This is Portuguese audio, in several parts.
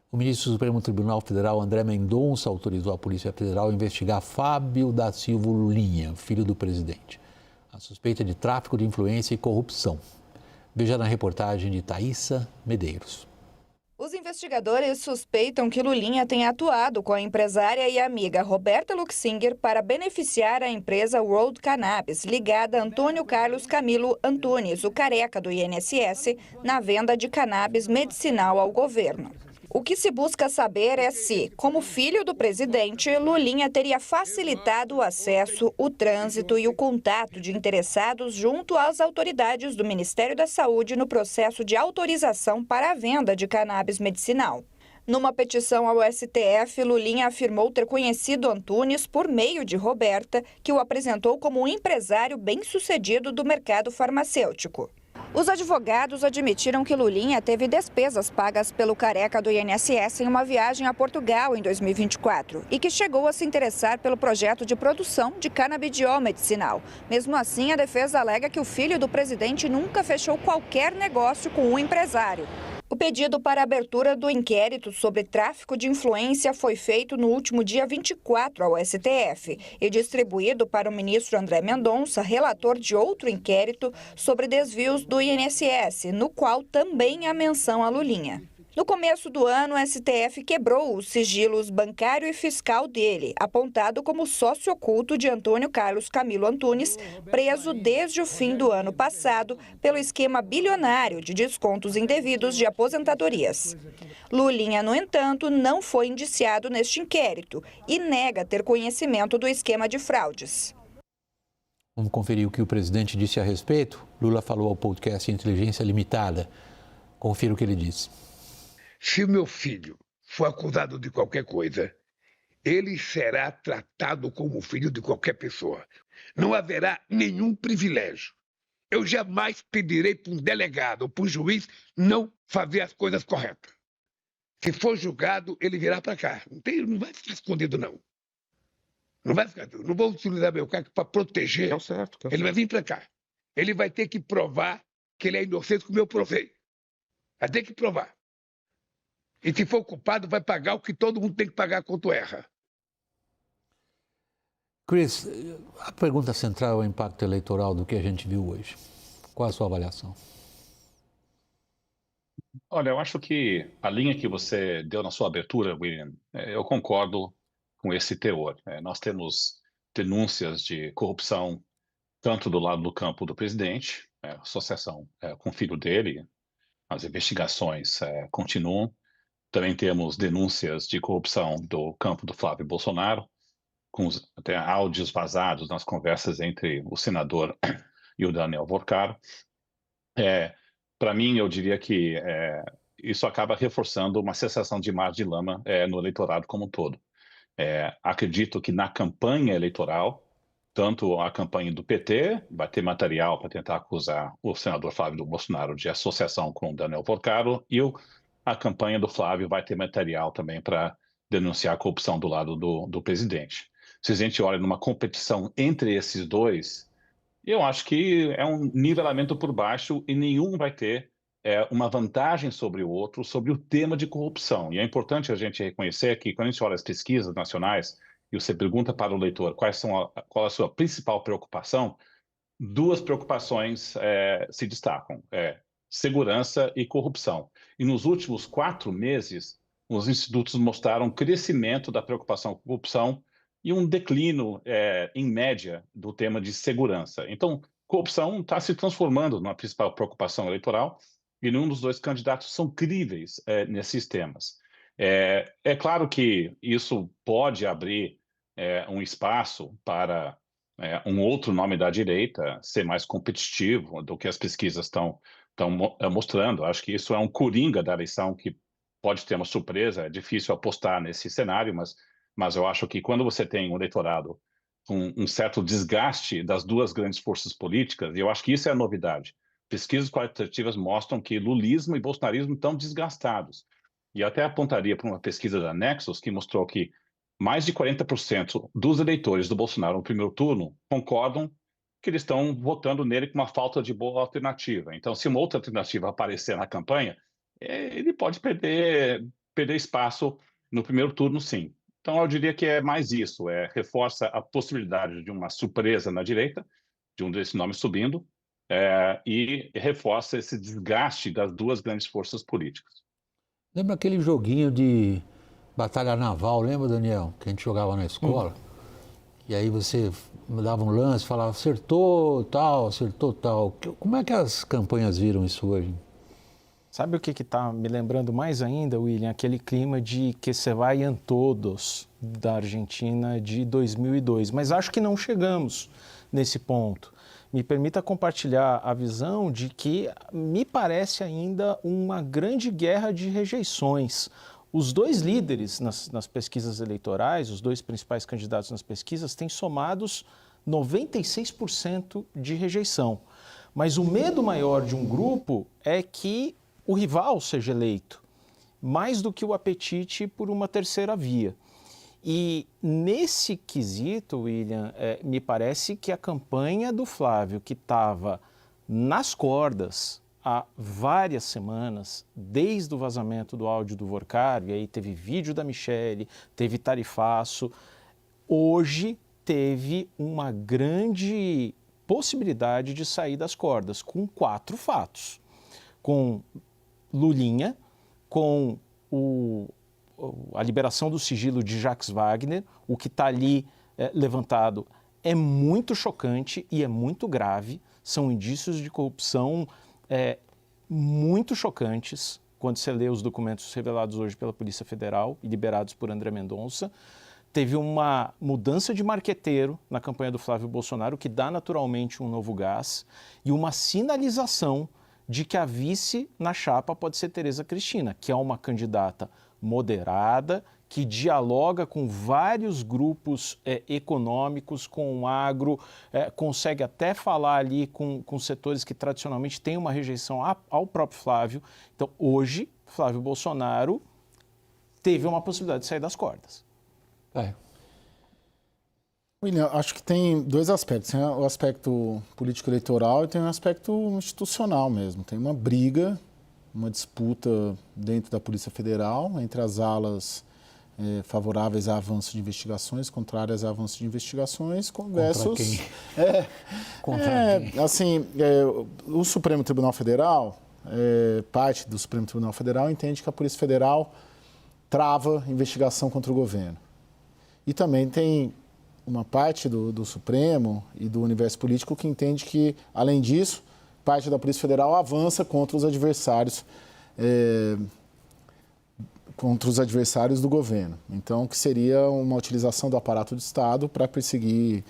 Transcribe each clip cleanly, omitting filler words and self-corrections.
O ministro do Supremo Tribunal Federal, André Mendonça, autorizou a Polícia Federal a investigar Fábio da Silva Lulinha, filho do presidente. A suspeita de tráfico de influência e corrupção. Veja na reportagem de Thaísa Medeiros. Os investigadores suspeitam que Lulinha tenha atuado com a empresária e amiga Roberta Luxinger para beneficiar a empresa World Cannabis, ligada a Antônio Carlos Camilo Antunes, o careca do INSS, na venda de cannabis medicinal ao governo. O que se busca saber é se, como filho do presidente, Lulinha teria facilitado o acesso, o trânsito e o contato de interessados junto às autoridades do Ministério da Saúde no processo de autorização para a venda de cannabis medicinal. Numa petição ao STF, Lulinha afirmou ter conhecido Antunes por meio de Roberta, que o apresentou como um empresário bem-sucedido do mercado farmacêutico. Os advogados admitiram que Lulinha teve despesas pagas pelo careca do INSS em uma viagem a Portugal em 2024 e que chegou a se interessar pelo projeto de produção de canabidiol medicinal. Mesmo assim, a defesa alega que o filho do presidente nunca fechou qualquer negócio com o empresário. O pedido para a abertura do inquérito sobre tráfico de influência foi feito no último dia 24 ao STF e distribuído para o ministro André Mendonça, relator de outro inquérito sobre desvios do INSS, no qual também há menção a Lulinha. No começo do ano, o STF quebrou os sigilos bancário e fiscal dele, apontado como sócio oculto de Antônio Carlos Camilo Antunes, preso desde o fim do ano passado pelo esquema bilionário de descontos indevidos de aposentadorias. Lulinha, no entanto, não foi indiciado neste inquérito e nega ter conhecimento do esquema de fraudes. Vamos conferir o que o presidente disse a respeito? Lula falou ao podcast Inteligência Limitada. Confira o que ele disse. Se o meu filho for acusado de qualquer coisa, ele será tratado como filho de qualquer pessoa. Não haverá nenhum privilégio. Eu jamais pedirei para um delegado ou para um juiz não fazer as coisas corretas. Se for julgado, ele virá para cá. Não vai ficar escondido, não. Não vai ficar. Não vou utilizar meu cargo para proteger. Ele vai vir para cá. Ele vai ter que provar que ele é inocente, como eu provei. Vai ter que provar. E se for culpado, vai pagar o que todo mundo tem que pagar quando erra. Chris, a pergunta central é o impacto eleitoral do que a gente viu hoje. Qual a sua avaliação? Olha, eu acho que a linha que você deu na sua abertura, William, eu concordo com esse teor. Nós temos denúncias de corrupção tanto do lado do campo do presidente, associação com o filho dele, as investigações continuam. Também temos denúncias de corrupção do campo do Flávio Bolsonaro, com até áudios vazados nas conversas entre o senador e o Daniel Vorcaro. Para mim, eu diria que isso acaba reforçando uma sensação de mar de lama no eleitorado como um todo. Acredito que na campanha eleitoral, tanto a campanha do PT vai ter material para tentar acusar o senador Flávio Bolsonaro de associação com o Daniel Vorcaro e a campanha do Flávio vai ter material também para denunciar a corrupção do lado do presidente. Se a gente olha numa competição entre esses dois, eu acho que é um nivelamento por baixo e nenhum vai ter uma vantagem sobre o outro sobre o tema de corrupção. E é importante a gente reconhecer que quando a gente olha as pesquisas nacionais e você pergunta para o leitor qual a sua principal preocupação, duas preocupações se destacam. Segurança e corrupção. E nos últimos 4 meses, os institutos mostraram crescimento da preocupação com corrupção e um declínio, em média, do tema de segurança. Então, corrupção está se transformando numa principal preocupação eleitoral e nenhum dos dois candidatos são críveis nesses temas. É claro que isso pode abrir um espaço para um outro nome da direita ser mais competitivo do que as pesquisas estão mostrando. Acho que isso é um coringa da eleição que pode ter uma surpresa. É difícil apostar nesse cenário, mas eu acho que quando você tem um eleitorado com um certo desgaste das duas grandes forças políticas, e eu acho que isso é a novidade. Pesquisas qualitativas mostram que lulismo e bolsonarismo estão desgastados. E eu até apontaria para uma pesquisa da Nexus que mostrou que mais de 40% dos eleitores do Bolsonaro no primeiro turno concordam que eles estão votando nele com uma falta de boa alternativa. Então, se uma outra alternativa aparecer na campanha, ele pode perder perder espaço no primeiro turno, sim. Então, eu diria que é mais isso, reforça a possibilidade de uma surpresa na direita, de um desses nomes subindo, e reforça esse desgaste das duas grandes forças políticas. Lembra aquele joguinho de batalha naval, lembra, Daniel? Que a gente jogava na escola? E aí você dava um lance, falava acertou tal, acertou tal. Como é que as campanhas viram isso hoje? Sabe o que está me lembrando mais ainda, William? Aquele clima de que se vayan todos da Argentina de 2002. Mas acho que não chegamos nesse ponto. Me permita compartilhar a visão de que me parece ainda uma grande guerra de rejeições. Os dois líderes nas pesquisas eleitorais, os dois principais candidatos nas pesquisas, têm somados 96% de rejeição. Mas o medo maior de um grupo é que o rival seja eleito, mais do que o apetite por uma terceira via. E nesse quesito, William, me parece que a campanha do Flávio, que estava nas cordas há várias semanas, desde o vazamento do áudio do Vorkar, e aí teve vídeo da Michelle, teve tarifaço, hoje teve uma grande possibilidade de sair das cordas, com 4 fatos. Com Lulinha, com a liberação do sigilo de Jacques Wagner, o que está ali levantado é muito chocante e é muito grave, são indícios de corrupção muito chocantes, quando você lê os documentos revelados hoje pela Polícia Federal e liberados por André Mendonça. Teve uma mudança de marqueteiro na campanha do Flávio Bolsonaro, que dá naturalmente um novo gás, e uma sinalização de que a vice na chapa pode ser Tereza Cristina, que é uma candidata moderada, que dialoga com vários grupos econômicos, com o agro, consegue até falar ali com setores que tradicionalmente têm uma rejeição ao próprio Flávio. Então, hoje, Flávio Bolsonaro teve uma possibilidade de sair das cordas. William, acho que tem 2 aspectos. Tem o aspecto político-eleitoral e tem o aspecto institucional mesmo. Tem uma briga, uma disputa dentro da Polícia Federal entre as alas favoráveis a avanço de investigações, contrárias a avanço de investigações, versus... Contra quem? Assim, o Supremo Tribunal Federal, parte do Supremo Tribunal Federal entende que a Polícia Federal trava investigação contra o governo. E também tem uma parte do Supremo e do universo político que entende que, além disso, parte da Polícia Federal avança contra os adversários do governo. Então, que seria uma utilização do aparato do Estado para perseguir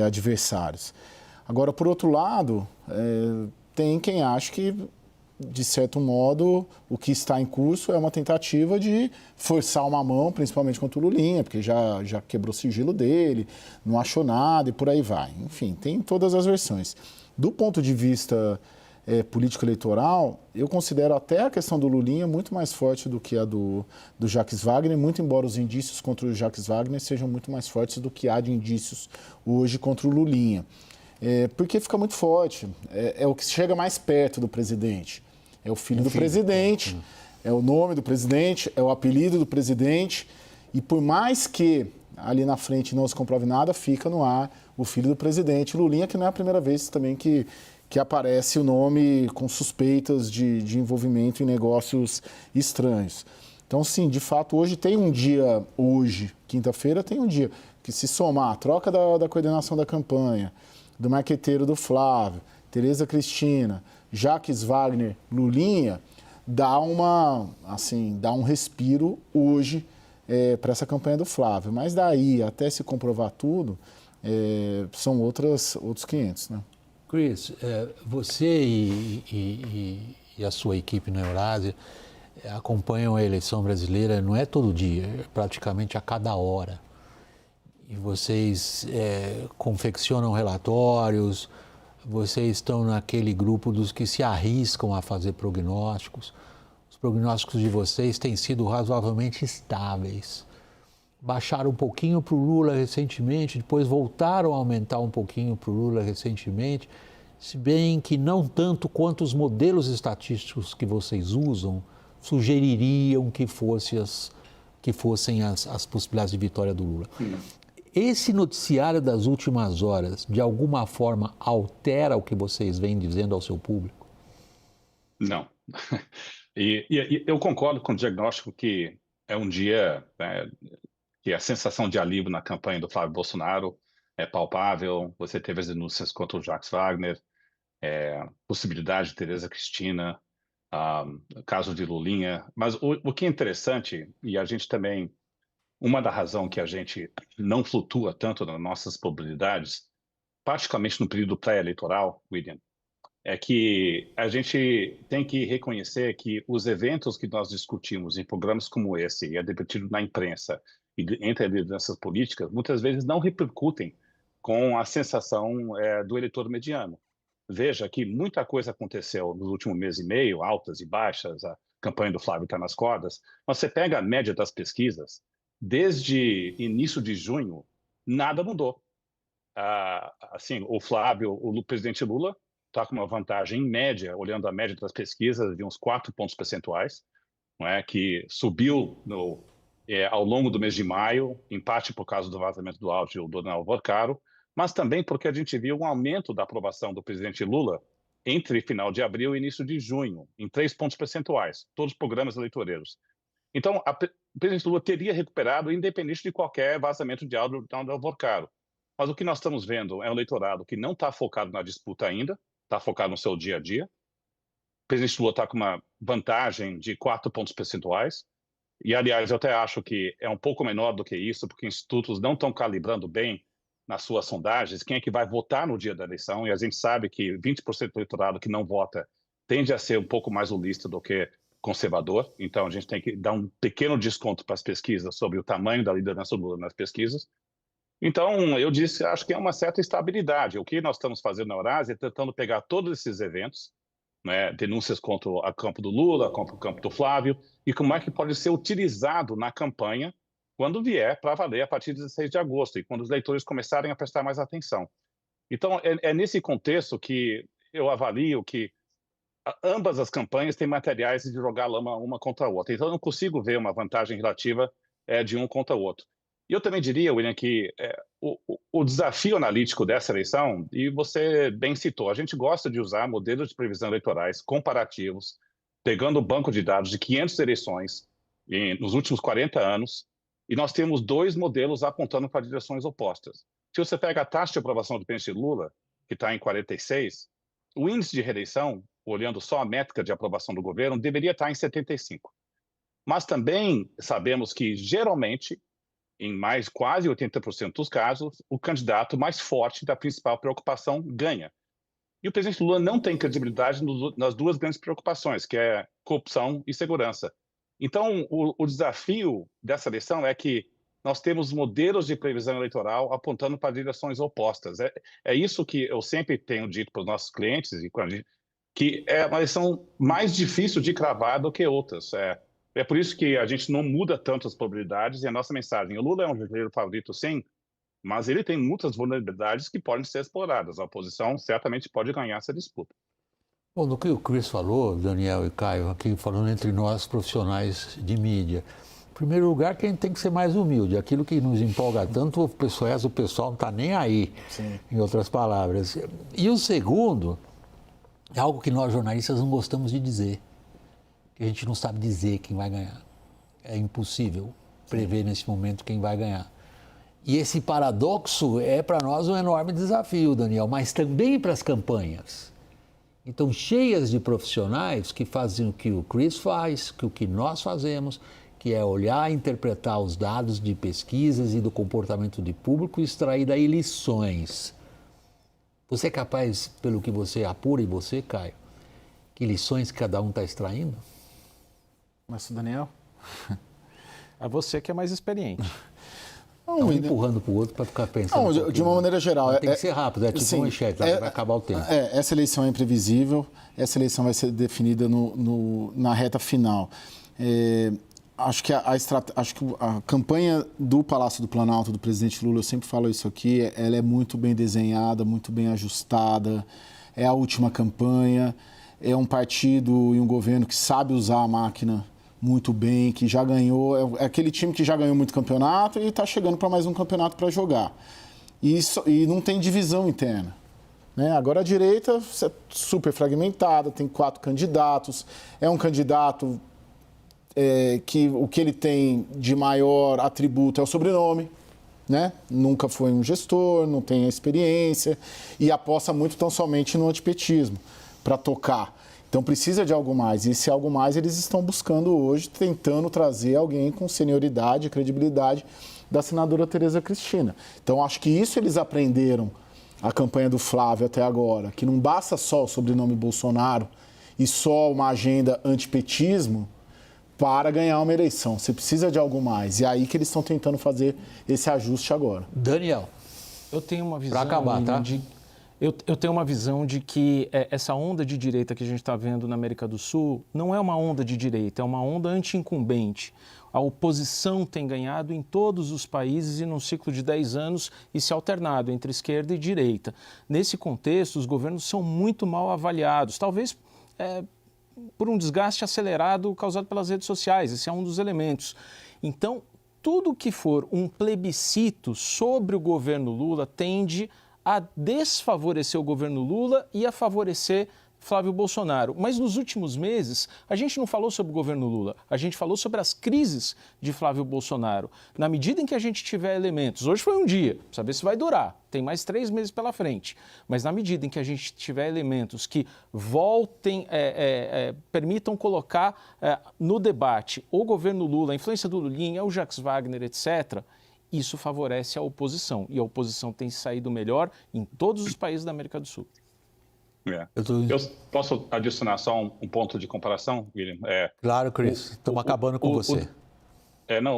adversários. Agora, por outro lado, tem quem acha que, de certo modo, o que está em curso é uma tentativa de forçar uma mão, principalmente contra o Lulinha, porque já quebrou o sigilo dele, não achou nada e por aí vai. Enfim, tem todas as versões. Do ponto de vista político-eleitoral, eu considero até a questão do Lulinha muito mais forte do que a do Jacques Wagner, muito embora os indícios contra o Jacques Wagner sejam muito mais fortes do que há de indícios hoje contra o Lulinha. Porque fica muito forte, é o que chega mais perto do presidente. É o filho do presidente, é o nome do presidente, é o apelido do presidente, e por mais que ali na frente não se comprove nada, fica no ar o filho do presidente. Lulinha, que não é a primeira vez também que aparece o nome com suspeitas de envolvimento em negócios estranhos. Então, sim, de fato, hoje tem um dia, quinta-feira, tem um dia que, se somar a troca da coordenação da campanha, do marqueteiro do Flávio, Tereza Cristina, Jacques Wagner, Lulinha, dá um respiro hoje para essa campanha do Flávio. Mas daí, até se comprovar tudo, são outros 500, né? Chris, você e a sua equipe na Eurásia acompanham a eleição brasileira, não é todo dia, é praticamente a cada hora. E vocês confeccionam relatórios, vocês estão naquele grupo dos que se arriscam a fazer prognósticos. Os prognósticos de vocês têm sido razoavelmente estáveis. Baixaram um pouquinho para o Lula recentemente, depois voltaram a aumentar um pouquinho para o Lula recentemente, se bem que não tanto quanto os modelos estatísticos que vocês usam sugeririam que fossem as possibilidades de vitória do Lula. Esse noticiário das últimas horas, de alguma forma, altera o que vocês vêm dizendo ao seu público? Não. E eu concordo com o diagnóstico que é um dia, né, que a sensação de alívio na campanha do Flávio Bolsonaro é palpável. Você teve as denúncias contra o Jacques Wagner, possibilidade de Tereza Cristina, caso de Lulinha. Mas o que é interessante, e a gente também, uma da razão que a gente não flutua tanto nas nossas probabilidades, particularmente no período pré-eleitoral, William, é que a gente tem que reconhecer que os eventos que nós discutimos em programas como esse, e é debatido na imprensa e entre as lideranças políticas, muitas vezes não repercutem com a sensação do eleitor mediano. Veja que muita coisa aconteceu nos últimos mês e meio, altas e baixas, a campanha do Flávio está nas cordas, mas você pega a média das pesquisas, desde início de junho, nada mudou. Assim, o presidente Lula está com uma vantagem em média, olhando a média das pesquisas, de uns 4 pontos percentuais, não é? Que subiu ao longo do mês de maio, em parte por causa do vazamento do áudio do Donald Vorcaro, mas também porque a gente viu um aumento da aprovação do presidente Lula entre final de abril e início de junho, em 3 pontos percentuais, todos os programas eleitoreiros. Então, o presidente Lula teria recuperado, independente de qualquer vazamento de áudio do Donald Vorcaro. Mas o que nós estamos vendo é um eleitorado que não está focado na disputa ainda, está focado no seu dia a dia. O presidente Lula está com uma vantagem de 4 pontos percentuais. E, aliás, eu até acho que é um pouco menor do que isso, porque institutos não estão calibrando bem nas suas sondagens quem é que vai votar no dia da eleição. E a gente sabe que 20% do eleitorado que não vota tende a ser um pouco mais lulista do que conservador. Então, a gente tem que dar um pequeno desconto para as pesquisas sobre o tamanho da liderança do Lula nas pesquisas. Então, eu acho que é uma certa estabilidade. O que nós estamos fazendo na Eurásia é tentando pegar todos esses eventos, né, denúncias contra o campo do Lula, contra o campo do Flávio, e como é que pode ser utilizado na campanha quando vier para valer a partir de 16 de agosto, e quando os eleitores começarem a prestar mais atenção. Então, é nesse contexto que eu avalio que ambas as campanhas têm materiais de jogar lama uma contra a outra. Então, eu não consigo ver uma vantagem relativa de um contra o outro. E eu também diria, William, que o desafio analítico dessa eleição, e você bem citou, a gente gosta de usar modelos de previsão eleitorais comparativos, pegando o banco de dados de 500 eleições nos últimos 40 anos, e nós temos 2 modelos apontando para direções opostas. Se você pega a taxa de aprovação do presidente Lula, que está em 46, o índice de reeleição, olhando só a métrica de aprovação do governo, deveria estar em 75. Mas também sabemos que, geralmente, em mais quase 80% dos casos, o candidato mais forte da principal preocupação ganha. E o presidente Lula não tem credibilidade nas 2 grandes preocupações, que é corrupção e segurança. Então, o desafio dessa eleição é que nós temos modelos de previsão eleitoral apontando para direções opostas. É isso que eu sempre tenho dito para os nossos clientes, que é uma eleição mais difícil de cravar do que outras. É por isso que a gente não muda tanto as probabilidades e a nossa mensagem. O Lula é um brasileiro favorito, sim, mas ele tem muitas vulnerabilidades que podem ser exploradas. A oposição certamente pode ganhar essa disputa. Bom, no que o Chris falou, Daniel e Caio, aqui falando entre nós profissionais de mídia, em primeiro lugar, quem tem que ser mais humilde, aquilo que nos empolga tanto, o pessoal não está nem aí, sim, em outras palavras. E o segundo, é algo que nós jornalistas não gostamos de dizer, que a gente não sabe dizer quem vai ganhar. É impossível prever nesse momento quem vai ganhar. E esse paradoxo é para nós um enorme desafio, Daniel, mas também para as campanhas. Então, cheias de profissionais que fazem o que o Chris faz, que o que nós fazemos, que é olhar e interpretar os dados de pesquisas e do comportamento de público e extrair daí lições. Você é capaz, pelo que você apura, e você, Caio, que lições cada um está extraindo? Mas, Daniel? É você que é mais experiente. Um empurrando para o outro para ficar pensando. Não, de uma maneira geral. Tem que ser rápido, tipo sim, manchete, vai acabar o tempo. Essa eleição é imprevisível, essa eleição vai ser definida na reta final. Acho que a campanha do Palácio do Planalto, do presidente Lula, eu sempre falo isso aqui, ela é muito bem desenhada, muito bem ajustada, é a última campanha, é um partido e um governo que sabe usar a máquina muito bem, que já ganhou, é aquele time que já ganhou muito campeonato e está chegando para mais um campeonato para jogar. E não tem divisão interna. Né? Agora a direita é super fragmentada, tem 4 candidatos, é um candidato que o que ele tem de maior atributo é o sobrenome, né? Nunca foi um gestor, não tem a experiência e aposta muito tão somente no antipetismo para tocar. Então precisa de algo mais. E esse algo mais eles estão buscando hoje, tentando trazer alguém com senioridade e credibilidade da senadora Tereza Cristina. Então acho que isso eles aprenderam a campanha do Flávio até agora, que não basta só o sobrenome Bolsonaro e só uma agenda antipetismo para ganhar uma eleição. Você precisa de algo mais. E é aí que eles estão tentando fazer esse ajuste agora. Daniel. Eu tenho uma visão... Para acabar, tá? Eu tenho uma visão de que essa onda de direita que a gente está vendo na América do Sul não é uma onda de direita, é uma onda anti-incumbente. A oposição tem ganhado em todos os países e num ciclo de 10 anos e se alternado entre esquerda e direita. Nesse contexto, os governos são muito mal avaliados, talvez por um desgaste acelerado causado pelas redes sociais, esse é um dos elementos. Então, tudo que for um plebiscito sobre o governo Lula tende a desfavorecer o governo Lula e a favorecer Flávio Bolsonaro. Mas nos últimos meses, a gente não falou sobre o governo Lula, a gente falou sobre as crises de Flávio Bolsonaro. Na medida em que a gente tiver elementos, hoje foi um dia, saber se vai durar, tem mais 3 meses pela frente, mas na medida em que a gente tiver elementos que voltem, permitam colocar no debate o governo Lula, a influência do Lulinha, o Jacques Wagner, etc., isso favorece a oposição. E a oposição tem saído melhor em todos os países da América do Sul. Eu posso adicionar só um ponto de comparação, William? Claro, Cris. Estamos acabando com você.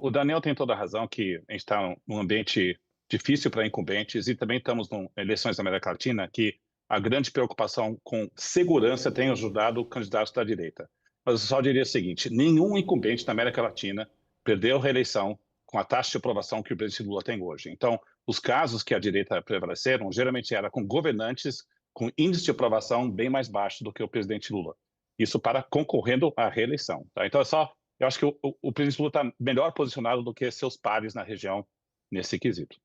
O Daniel tem toda a razão que a gente está num ambiente difícil para incumbentes e também estamos em eleições da América Latina que a grande preocupação com segurança tem ajudado candidatos da direita. Mas eu só diria o seguinte, nenhum incumbente na América Latina perdeu a reeleição com a taxa de aprovação que o presidente Lula tem hoje. Então, os casos que a direita prevaleceram geralmente era com governantes com índice de aprovação bem mais baixo do que o presidente Lula. Isso para concorrendo à reeleição. Tá? Então, eu acho que o presidente Lula está melhor posicionado do que seus pares na região nesse quesito.